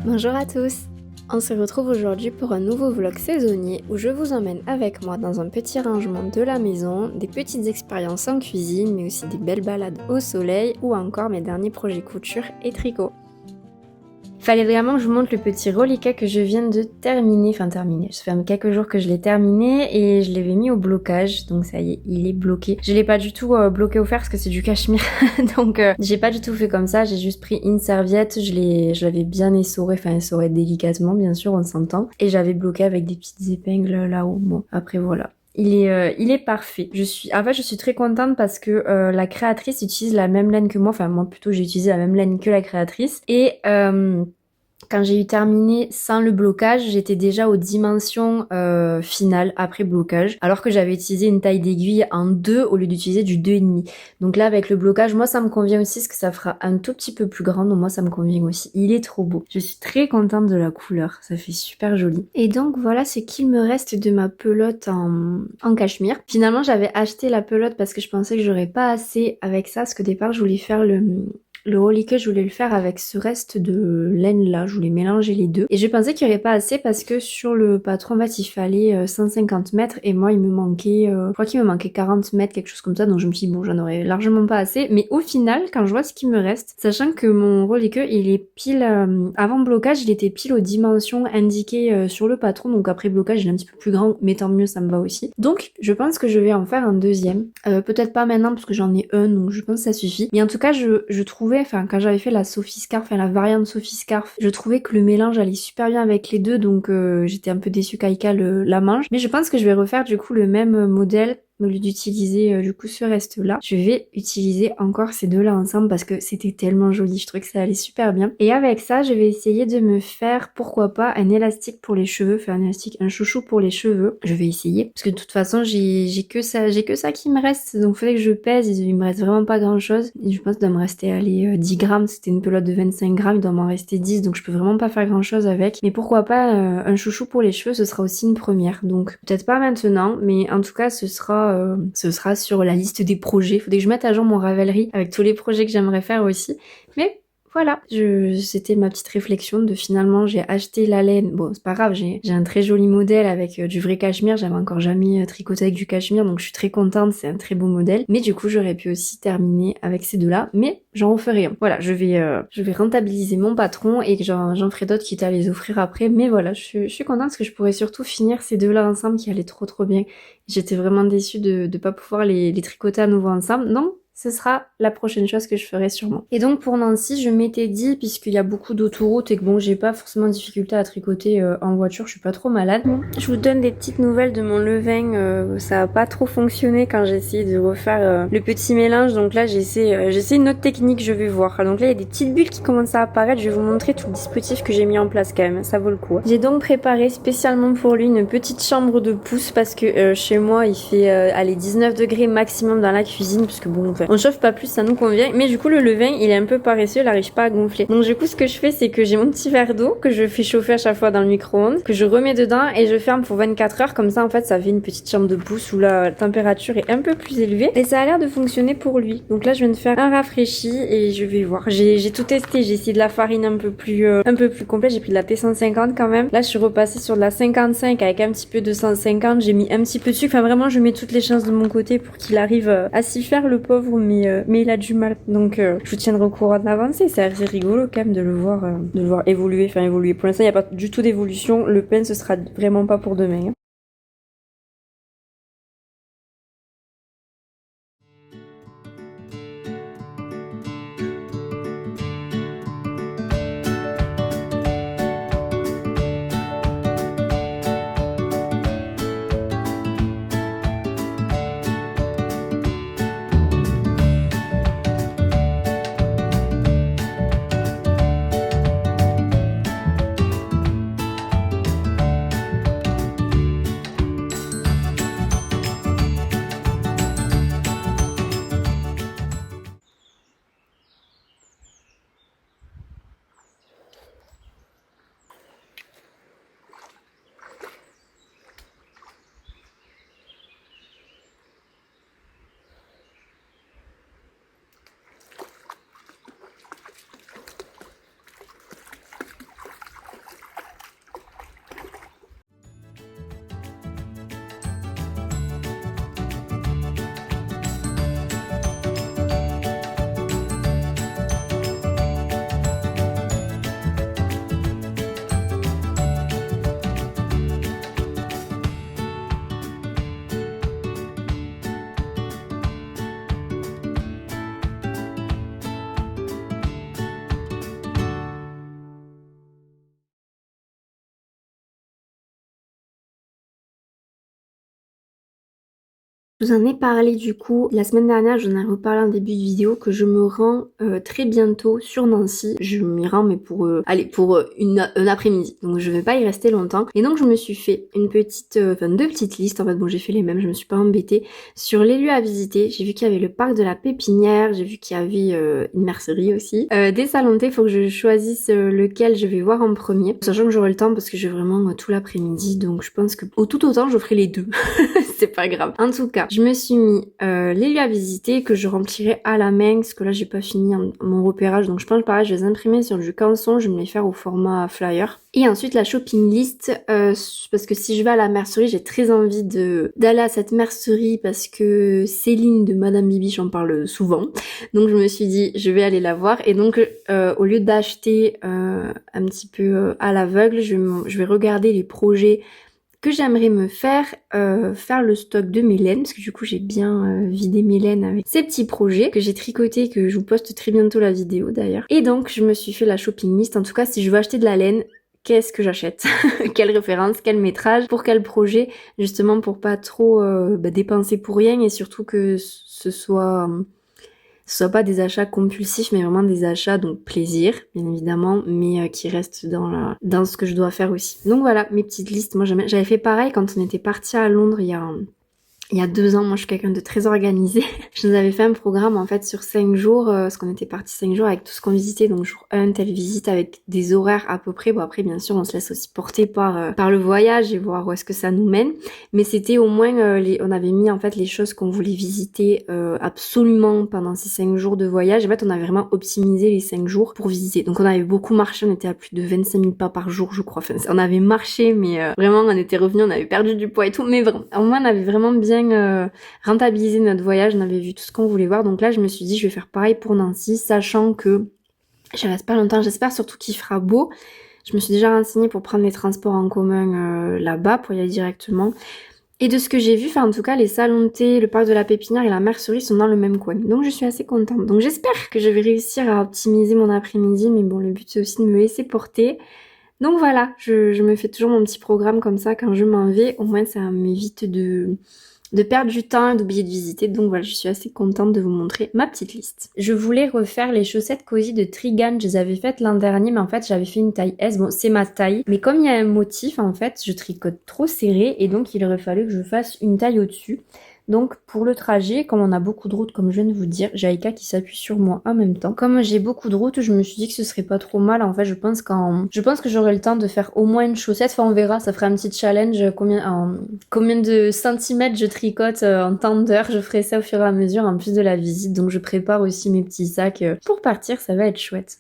Bonjour à tous! On se retrouve aujourd'hui pour un nouveau vlog saisonnier où je vous emmène avec moi dans un petit rangement de la maison, des petites expériences en cuisine, mais aussi des belles balades au soleil ou encore mes derniers projets couture et tricot. Fallait vraiment que je vous montre le petit reliquat que je viens de terminer, ça fait quelques jours que je l'ai terminé et je l'avais mis au blocage, donc ça y est, il est bloqué. Je l'ai pas du tout bloqué au fer parce que c'est du cachemire, donc j'ai pas du tout fait comme ça, j'ai juste pris une serviette, je l'avais bien essoré, délicatement bien sûr, on s'entend, et j'avais bloqué avec des petites épingles là-haut, bon, après voilà. Il est parfait. Je suis très contente parce que la créatrice utilise la même laine que moi. Enfin, moi plutôt, j'ai utilisé la même laine que la créatrice. Et quand j'ai eu terminé sans le blocage, j'étais déjà aux dimensions finales après blocage, alors que j'avais utilisé une taille d'aiguille en 2 au lieu d'utiliser du 2,5. Donc là, avec le blocage, moi ça me convient aussi parce que ça fera un tout petit peu plus grand, donc moi ça me convient aussi. Il est trop beau. Je suis très contente de la couleur, ça fait super joli. Et donc voilà ce qu'il me reste de ma pelote en cachemire. Finalement, j'avais acheté la pelote parce que je pensais que j'aurais pas assez avec ça, parce qu'au départ, je voulais faire le reliquat, je voulais le faire avec ce reste de laine là, je voulais mélanger les deux. Et je pensais qu'il n'y aurait pas assez parce que sur le patron, en fait, il fallait 150 mètres et moi, il me manquait, je crois qu'il me manquait 40 mètres, quelque chose comme ça. Donc je me suis dit, bon, j'en aurais largement pas assez. Mais au final, quand je vois ce qui me reste, sachant que mon reliquat, il est pile, avant blocage, il était pile aux dimensions indiquées sur le patron. Donc après blocage, il est un petit peu plus grand, mais tant mieux, ça me va aussi. Donc je pense que je vais en faire un deuxième. Peut-être pas maintenant parce que j'en ai un, donc je pense que ça suffit. Mais en tout cas, je trouvais, quand j'avais fait la Sophie Scarf, la variante Sophie Scarf, je trouvais que le mélange allait super bien avec les deux, donc j'étais un peu déçue qu'Aïka la mange. Mais je pense que je vais refaire du coup le même modèle. Au lieu d'utiliser du coup ce reste là, je vais utiliser encore ces deux là ensemble parce que c'était tellement joli, je trouvais que ça allait super bien. Et avec ça, je vais essayer de me faire, pourquoi pas, un élastique pour les cheveux, un chouchou pour les cheveux. Je vais essayer parce que de toute façon j'ai que ça qui me reste, donc il faudrait que je pèse, il me reste vraiment pas grand chose. Et je pense qu'il doit me rester 10 grammes, c'était une pelote de 25 grammes, il doit m'en rester 10, donc je peux vraiment pas faire grand chose avec. Mais pourquoi pas un chouchou pour les cheveux, ce sera aussi une première. Donc peut-être pas maintenant, mais en tout cas ce sera sur la liste des projets. Faudrait que je mette à jour mon Ravelry avec tous les projets que j'aimerais faire aussi. Mais voilà, c'était ma petite réflexion de finalement j'ai acheté la laine. Bon, c'est pas grave, j'ai un très joli modèle avec du vrai cachemire. J'avais encore jamais tricoté avec du cachemire, donc je suis très contente, c'est un très beau modèle. Mais du coup, j'aurais pu aussi terminer avec ces deux-là, mais j'en referai un. Voilà, je vais rentabiliser mon patron et que j'en ferai d'autres quitte à les offrir après. Mais voilà, je suis contente parce que je pourrais surtout finir ces deux-là ensemble qui allaient trop bien. J'étais vraiment déçue de pas pouvoir les tricoter à nouveau ensemble. Donc, ce sera la prochaine chose que je ferai sûrement. Et donc pour Nancy, je m'étais dit, puisqu'il y a beaucoup d'autoroutes et que bon, j'ai pas forcément de difficulté à tricoter en voiture, je suis pas trop malade. Je vous donne des petites nouvelles de mon levain. Ça a pas trop fonctionné quand j'ai essayé de refaire le petit mélange. Donc là, j'essaie une autre technique, je vais voir. Donc là, il y a des petites bulles qui commencent à apparaître. Je vais vous montrer tout le dispositif que j'ai mis en place quand même. Ça vaut le coup. J'ai donc préparé spécialement pour lui une petite chambre de pouce parce que chez moi, il fait 19 degrés maximum dans la cuisine, puisque bon, on chauffe pas plus, ça nous convient. Mais du coup, le levain, il est un peu paresseux, il arrive pas à gonfler. Donc du coup, ce que je fais, c'est que j'ai mon petit verre d'eau que je fais chauffer à chaque fois dans le micro-ondes, que je remets dedans et je ferme pour 24 heures. Comme ça, en fait, ça fait une petite chambre de pouce où la température est un peu plus élevée. Et ça a l'air de fonctionner pour lui. Donc là, je viens de faire un rafraîchi et je vais voir. J'ai tout testé. J'ai essayé de la farine un peu plus complète. J'ai pris de la T150 quand même. Là, je suis repassée sur de la 55 avec un petit peu de 150. J'ai mis un petit peu de sucre. Enfin, vraiment, je mets toutes les chances de mon côté pour qu'il arrive à s'y faire, le pauvre. Mais il a du mal. Donc je vous tiendrai au courant de l'avancée. C'est assez rigolo quand même de le voir évoluer. Pour l'instant, il n'y a pas du tout d'évolution. Le pain, ce sera vraiment pas pour demain. Je vous en ai parlé du coup la semaine dernière, je vous en ai reparlé en début de vidéo que je me rends très bientôt sur Nancy. Je m'y rends mais pour un après-midi, donc je vais pas y rester longtemps. Et donc je me suis fait une petite, deux petites listes en fait. Bon, j'ai fait les mêmes, je me suis pas embêtée sur les lieux à visiter. J'ai vu qu'il y avait le parc de la Pépinière, j'ai vu qu'il y avait une mercerie aussi, des salons de thé. Faut que je choisisse lequel je vais voir en premier, sachant que j'aurai le temps parce que j'ai vraiment tout l'après-midi, donc je pense que au tout autant je ferai les deux. C'est pas grave. En tout cas, je me suis mis les lieux à visiter que je remplirai à la main, parce que là j'ai pas fini mon repérage, donc je pense pareil, je vais les imprimer sur du canson, je vais me les faire au format flyer. Et ensuite la shopping list, parce que si je vais à la mercerie, j'ai très envie d'aller à cette mercerie parce que Céline de Madame Bibi j'en parle souvent. Donc je me suis dit je vais aller la voir, et donc au lieu d'acheter un petit peu à l'aveugle, je vais regarder les projets que j'aimerais me faire le stock de mes laines, parce que du coup j'ai bien vidé mes laines avec ces petits projets que j'ai tricotés, que je vous poste très bientôt la vidéo d'ailleurs. Et donc je me suis fait la shopping list. En tout cas, si je veux acheter de la laine, qu'est-ce que j'achète? Quelle référence, quel métrage, pour quel projet, justement pour pas trop dépenser pour rien, et surtout que ce soit pas des achats compulsifs, mais vraiment des achats donc plaisir bien évidemment, mais qui restent dans ce que je dois faire aussi. Donc voilà mes petites listes. Moi j'avais fait pareil quand on était parti à Londres il y a 2 ans. Moi je suis quelqu'un de très organisé. Je nous avais fait un programme en fait sur 5 jours, parce qu'on était parti 5 jours avec tout ce qu'on visitait. Donc jour 1, telle visite avec des horaires à peu près. Bon après bien sûr on se laisse aussi porter par le voyage et voir où est-ce que ça nous mène. Mais c'était au moins, on avait mis en fait les choses qu'on voulait visiter absolument pendant ces 5 jours de voyage. En fait on avait vraiment optimisé les 5 jours pour visiter. Donc on avait beaucoup marché, on était à plus de 25 000 pas par jour je crois. Enfin on avait marché, mais vraiment on était revenu, on avait perdu du poids et tout. Mais vraiment, au moins on avait vraiment bien rentabilisé notre voyage, on avait vu tout ce qu'on voulait voir. Donc là je me suis dit je vais faire pareil pour Nancy, sachant que je reste pas longtemps. J'espère surtout qu'il fera beau. Je me suis déjà renseignée pour prendre les transports en commun là-bas pour y aller directement. Et de ce que j'ai vu, enfin en tout cas les salons de thé, le parc de la Pépinière et la mercerie sont dans le même coin. Donc je suis assez contente. Donc j'espère que je vais réussir à optimiser mon après-midi, mais bon le but c'est aussi de me laisser porter. Donc voilà, je me fais toujours mon petit programme comme ça quand je m'en vais. Au moins ça m'évite de perdre du temps et d'oublier de visiter. Donc voilà, je suis assez contente de vous montrer ma petite liste. Je voulais refaire les chaussettes cosy de Trigan. Je les avais faites l'an dernier, mais en fait j'avais fait une taille S. Bon, c'est ma taille, mais comme il y a un motif, en fait, je tricote trop serré, et donc il aurait fallu que je fasse une taille au-dessus. Donc pour le trajet, comme on a beaucoup de routes, comme je viens de vous dire, j'ai Aïka qui s'appuie sur moi en même temps. Comme j'ai beaucoup de routes, je me suis dit que ce serait pas trop mal. En fait, je pense que j'aurai le temps de faire au moins une chaussette. Enfin, on verra, ça fera un petit challenge. Combien de centimètres je tricote en temps d'heure. Je ferai ça au fur et à mesure en plus de la visite. Donc je prépare aussi mes petits sacs pour partir. Ça va être chouette.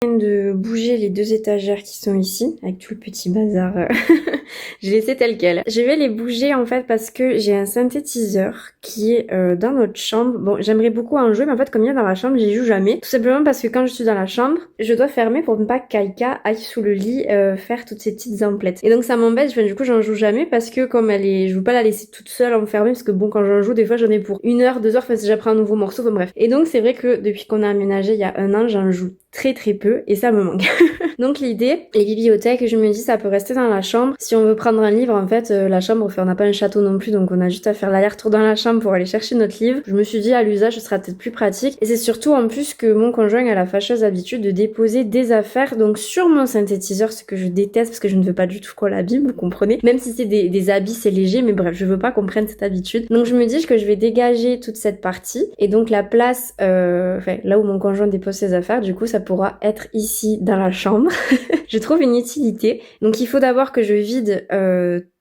De bouger les 2 étagères qui sont ici avec tout le petit bazar. J'ai laissé tel quel. Je vais les bouger en fait parce que j'ai un synthétiseur qui est dans notre chambre. Bon, j'aimerais beaucoup en jouer, mais en fait comme il y a dans la chambre, j'y joue jamais. Tout simplement parce que quand je suis dans la chambre, je dois fermer pour ne pas qu'Aïka aille sous le lit faire toutes ces petites emplettes. Et donc ça m'embête, du coup j'en joue jamais parce que comme je veux pas la laisser toute seule enfermée, parce que bon quand j'en joue, des fois j'en ai pour 1 heure, 2 heures, enfin si j'apprends un nouveau morceau, enfin bref. Et donc c'est vrai que depuis qu'on a aménagé il y a 1 an, j'en joue très peu et ça me manque. Donc l'idée, les bibliothèques, je me dis ça peut rester dans la chambre. Si on veut prendre un livre, en fait, la chambre, on n'a pas un château non plus, donc on a juste à faire l'aller-retour dans la chambre pour aller chercher notre livre. Je me suis dit à l'usage, ce sera peut-être plus pratique. Et c'est surtout en plus que mon conjoint a la fâcheuse habitude de déposer des affaires donc sur mon synthétiseur, ce que je déteste parce que je ne veux pas du tout qu'on l'abîme, vous comprenez. Même si c'est des habits, c'est léger, mais bref, je veux pas qu'on prenne cette habitude. Donc je me dis que je vais dégager toute cette partie et donc la place, là où mon conjoint dépose ses affaires, du coup ça pourra être ici dans la chambre. Je trouve une utilité. Donc il faut d'abord que je vide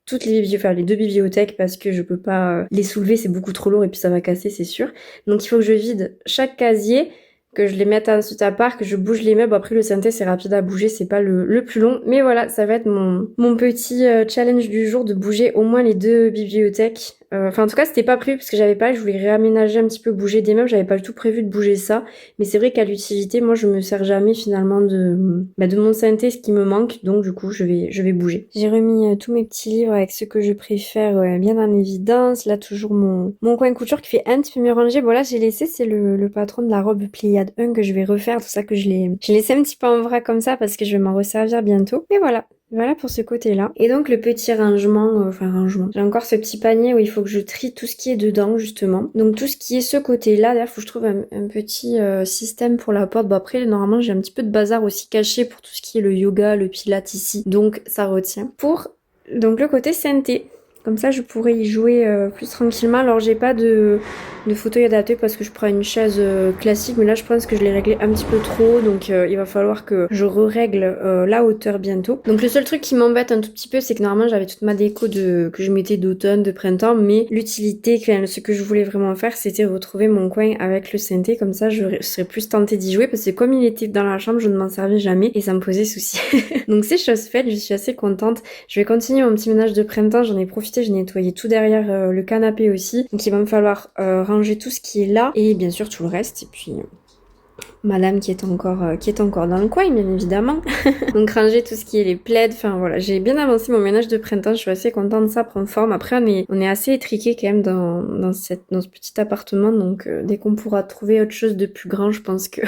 toutes les les 2 bibliothèques parce que je peux pas les soulever, c'est beaucoup trop lourd et puis ça va casser, c'est sûr. Donc il faut que je vide chaque casier, que je les mette ensuite à part, que je bouge les meubles. Après le synthé c'est rapide à bouger, c'est pas le plus long. Mais voilà, ça va être mon petit challenge du jour de bouger au moins les 2 bibliothèques. Enfin en tout cas c'était pas prévu parce que j'avais pas, je voulais réaménager un petit peu, bouger des meubles, j'avais pas du tout prévu de bouger ça. Mais c'est vrai qu'à l'utilité, moi je me sers jamais finalement de mon synthé, ce qui me manque, donc du coup je vais bouger. J'ai remis tous mes petits livres avec ceux que je préfère bien en évidence. Là toujours mon coin couture qui fait un petit peu mieux rangé. Bon là j'ai laissé, c'est le patron de la robe Pléiade 1 que je vais refaire, tout ça que j'ai laissé un petit peu en vrac comme ça parce que je vais m'en resservir bientôt. Et voilà. Voilà pour ce côté-là. Et donc le petit rangement, j'ai encore ce petit panier où il faut que je trie tout ce qui est dedans justement. Donc tout ce qui est ce côté-là, d'ailleurs faut que je trouve un petit système pour la porte. Bon après normalement j'ai un petit peu de bazar aussi caché pour tout ce qui est le yoga, le pilates ici. Donc ça retient. Pour donc le côté synthé. Comme ça, je pourrais y jouer plus tranquillement. Alors, j'ai pas de fauteuil adapté parce que je prends une chaise classique. Mais là, je pense que je l'ai réglé un petit peu trop. Donc, il va falloir que je re-règle la hauteur bientôt. Donc, le seul truc qui m'embête un tout petit peu, c'est que normalement, j'avais toute ma déco que je mettais d'automne, de printemps. Mais l'utilité, ce que je voulais vraiment faire, c'était retrouver mon coin avec le synthé. Comme ça, je serais plus tentée d'y jouer. Parce que comme il était dans la chambre, je ne m'en servais jamais. Et ça me posait souci. Donc, c'est chose faite. Je suis assez contente. Je vais continuer mon petit ménage de printemps. J'en ai profité. J'ai nettoyé tout derrière le canapé aussi. Donc il va me falloir ranger tout ce qui est là et bien sûr tout le reste. Et puis madame qui est encore dans le coin bien évidemment. Donc ranger tout ce qui est les plaids, enfin voilà, j'ai bien avancé mon ménage de printemps, je suis assez contente, ça prend forme. Après on est assez étriqué quand même dans ce petit appartement, donc dès qu'on pourra trouver autre chose de plus grand, je pense que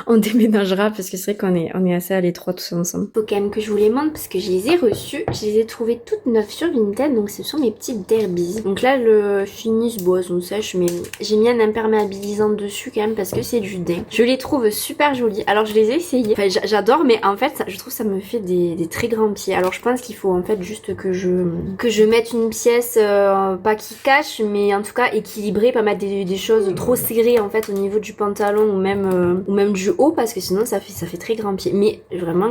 on déménagera parce que c'est vrai on est assez à l'étroit tous ensemble. Faut quand même que je vous les montre parce que je les ai reçus, je les ai trouvées toutes neuves sur Vinted, donc ce sont mes petites derbies. Donc là le finish, bon elles sont sèches mais j'ai mis un imperméabilisant dessus quand même parce que c'est du daim. Je les trouve super jolies. Alors je les ai essayées. Enfin j'adore mais en fait je trouve ça me fait des très grands pieds. Alors je pense qu'il faut en fait juste que je mette une pièce pas qui cache mais en tout cas équilibrée, pas mettre des choses trop serrées en fait au niveau du pantalon ou même du haut parce que sinon ça fait très grand pied. Mais vraiment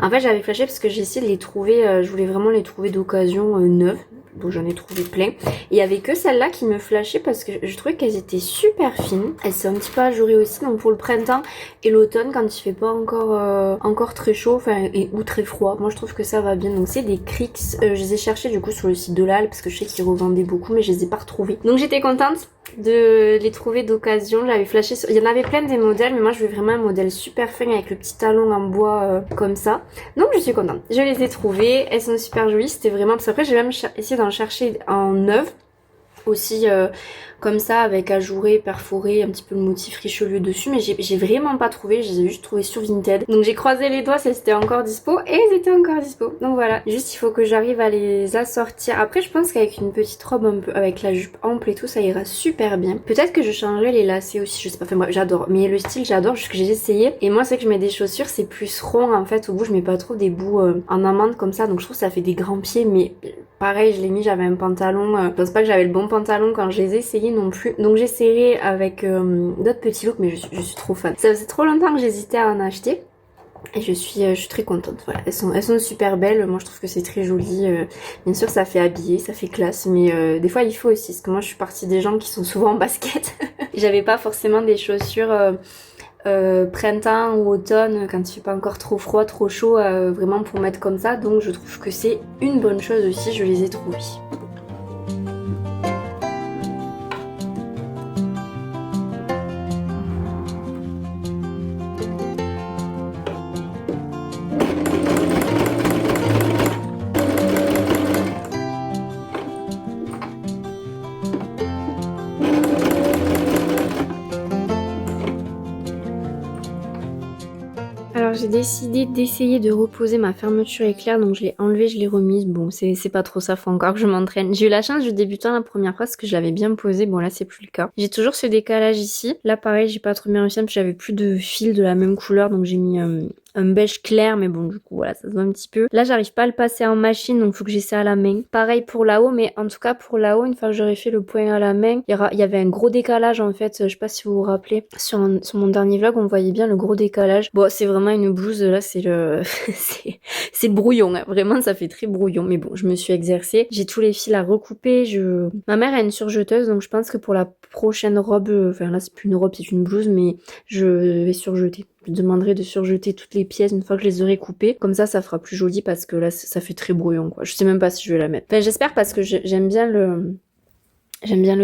en fait j'avais flashé parce que j'ai essayé de les trouver, je voulais vraiment les trouver d'occasion neuves. Donc j'en ai trouvé plein. Et il y avait que celle-là qui me flashait parce que je trouvais qu'elles étaient super fines. Elles sont un petit peu ajourées aussi. Donc pour le printemps et l'automne quand il fait pas encore très chaud ou très froid. Moi je trouve que ça va bien. Donc c'est des Crix. Je les ai cherchées du coup sur le site de l'Al parce que je sais qu'ils revendaient beaucoup mais je les ai pas retrouvées. Donc j'étais contente de les trouver d'occasion. J'avais flashé il y en avait plein des modèles mais moi je veux vraiment un modèle super fin avec le petit talon en bois comme ça. Donc je suis contente. Je les ai trouvées. Elles sont super jolies. C'était vraiment... Parce qu'après j'ai même essayé d'en chercher en neuf aussi comme ça avec ajouré, perforé, un petit peu le motif richelieu dessus mais j'ai vraiment pas trouvé, je les ai juste trouvées sur Vinted. Donc j'ai croisé les doigts, ça c'était encore dispo et elles étaient encore dispo. Donc voilà, juste il faut que j'arrive à les assortir. Après je pense qu'avec une petite robe un peu, avec la jupe ample et tout, ça ira super bien. Peut-être que je changerai les lacets aussi, je sais pas, enfin bref j'adore. Mais le style j'adore, juste que j'ai essayé. Et moi c'est que je mets des chaussures, c'est plus rond en fait, au bout je mets pas trop des bouts en amande comme ça, donc je trouve que ça fait des grands pieds mais... Pareil, je l'ai mis, j'avais un pantalon, je pense pas que j'avais le bon pantalon quand je les ai essayés non plus. Donc j'essaierai avec d'autres petits looks, mais je suis trop fan. Ça faisait trop longtemps que j'hésitais à en acheter. Et je suis très contente, voilà, elles sont super belles, moi je trouve que c'est très joli, bien sûr ça fait habiller, ça fait classe, mais des fois il faut aussi, parce que moi je suis partie des gens qui sont souvent en basket. J'avais pas forcément des chaussures... printemps ou automne quand il fait pas encore trop froid, trop chaud vraiment pour mettre comme ça, donc je trouve que c'est une bonne chose aussi, je les ai trouvées. Alors j'ai décidé d'essayer de reposer ma fermeture éclair, donc je l'ai enlevée, je l'ai remise. Bon c'est pas trop ça, faut encore que je m'entraîne. J'ai eu la chance du débutant la première fois parce que je l'avais bien posée, bon là c'est plus le cas. J'ai toujours ce décalage ici, là pareil j'ai pas trop bien réussi parce que j'avais plus de fil de la même couleur donc j'ai mis un beige clair, mais bon, du coup, voilà, ça se voit un petit peu. Là, j'arrive pas à le passer en machine, donc faut que j'essaie à la main. Pareil pour là-haut, mais en tout cas, pour là-haut, une fois que j'aurai fait le point à la main, il y avait un gros décalage, en fait. Je sais pas si vous vous rappelez. Sur mon dernier vlog, on voyait bien le gros décalage. Bon, c'est vraiment une blouse, là, c'est le... c'est brouillon, hein. Vraiment, ça fait très brouillon. Mais bon, je me suis exercée. J'ai tous les fils à recouper. Ma mère a une surjeteuse, donc je pense que pour la prochaine robe, enfin là, c'est plus une robe, c'est une blouse, mais je vais surjeter. Je demanderai de surjeter toutes les pièces une fois que je les aurai coupées. Comme ça fera plus joli parce que là, ça fait très brouillon, quoi. Je sais même pas si je vais la mettre. Enfin, j'espère parce que j'aime bien le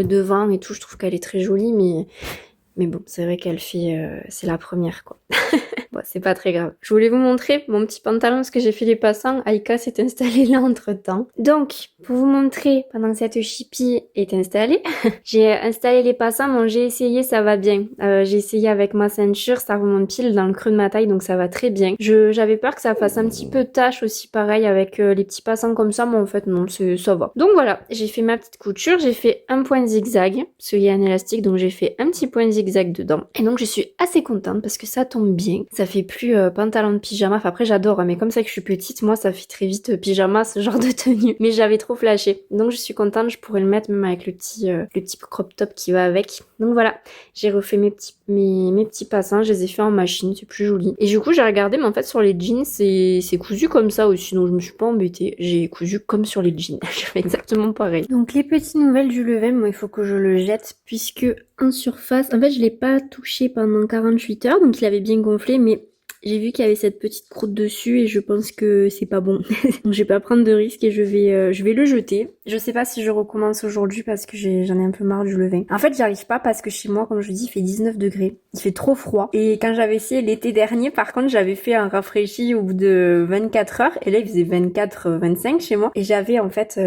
devant et tout. Je trouve qu'elle est très jolie, mais bon, c'est vrai qu'elle fait, c'est la première, quoi. Bon, c'est pas très grave. Je voulais vous montrer mon petit pantalon parce que j'ai fait les passants. Aïka s'est installée là entre temps. Donc, pour vous montrer, pendant que cette chipie est installée, j'ai installé les passants. Bon, j'ai essayé, ça va bien. J'ai essayé avec ma ceinture, ça remonte pile dans le creux de ma taille, donc ça va très bien. J'avais peur que ça fasse un petit peu tache aussi, pareil, avec les petits passants comme ça, mais en fait, non, ça va. Donc voilà, j'ai fait ma petite couture, j'ai fait un point zigzag, parce qu'il y a un élastique, donc j'ai fait un petit point zigzag dedans. Et donc, je suis assez contente parce que ça tombe bien. Ça fait plus pantalon de pyjama. Enfin, après, j'adore, hein, mais comme ça que je suis petite, moi, ça fait très vite pyjama, ce genre de tenue. Mais j'avais trop flashé. Donc, je suis contente. Je pourrais le mettre même avec le petit crop top qui va avec. Donc, voilà. J'ai refait mes petits passants. Je les ai fait en machine. C'est plus joli. Et du coup, j'ai regardé, mais en fait, sur les jeans, c'est cousu comme ça aussi. Donc, je me suis pas embêtée. J'ai cousu comme sur les jeans. Je fais exactement pareil. Donc, les petites nouvelles du levain, moi, il faut que je le jette puisque en surface, en fait, je l'ai pas touché pendant 48 heures. Donc, il avait bien gonflé, mais j'ai vu qu'il y avait cette petite croûte dessus et je pense que c'est pas bon. Donc je vais pas prendre de risque et je vais le jeter. Je sais pas si je recommence aujourd'hui parce que j'en ai un peu marre du levain. En fait, j'y arrive pas parce que chez moi, comme je vous dis, il fait 19 degrés. Il fait trop froid. Et quand j'avais essayé l'été dernier, par contre, j'avais fait un rafraîchi au bout de 24 heures. Et là, il faisait 24-25 chez moi. Et j'avais en fait...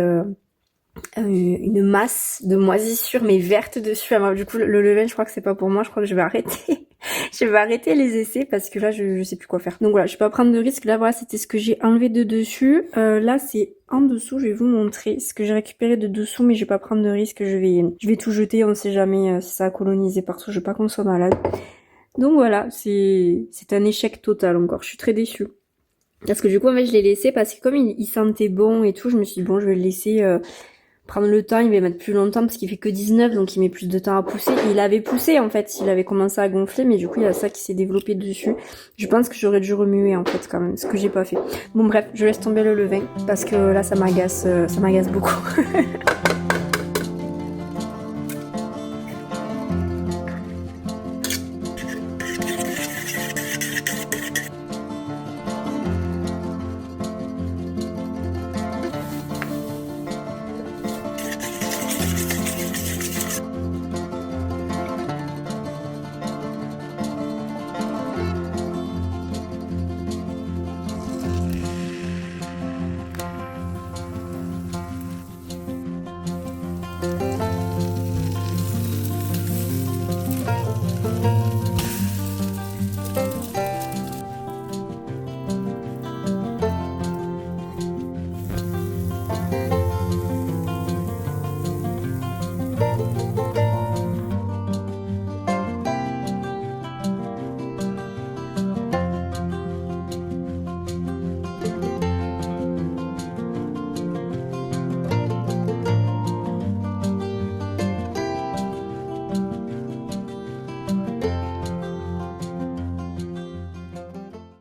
une masse de moisissures mais verte dessus. Alors du coup le levain je crois que c'est pas pour moi, je crois que je vais arrêter. Je vais arrêter les essais parce que là je sais plus quoi faire. Donc voilà, je vais pas prendre de risque. Là voilà, c'était ce que j'ai enlevé de dessus. Là c'est en dessous, je vais vous montrer ce que j'ai récupéré de dessous, mais je vais pas prendre de risque, je vais tout jeter, on sait jamais si ça a colonisé partout, je veux pas qu'on soit malade. Donc voilà, c'est un échec total encore, je suis très déçue. Parce que du coup en fait je l'ai laissé parce que comme il sentait bon et tout, je me suis dit bon je vais le laisser prendre le temps, il va mettre plus longtemps parce qu'il fait que 19 donc il met plus de temps à pousser. Et il avait poussé en fait, il avait commencé à gonfler mais du coup il y a ça qui s'est développé dessus. Je pense que j'aurais dû remuer en fait quand même, ce que j'ai pas fait. Bon bref, je laisse tomber le levain parce que là ça m'agace beaucoup.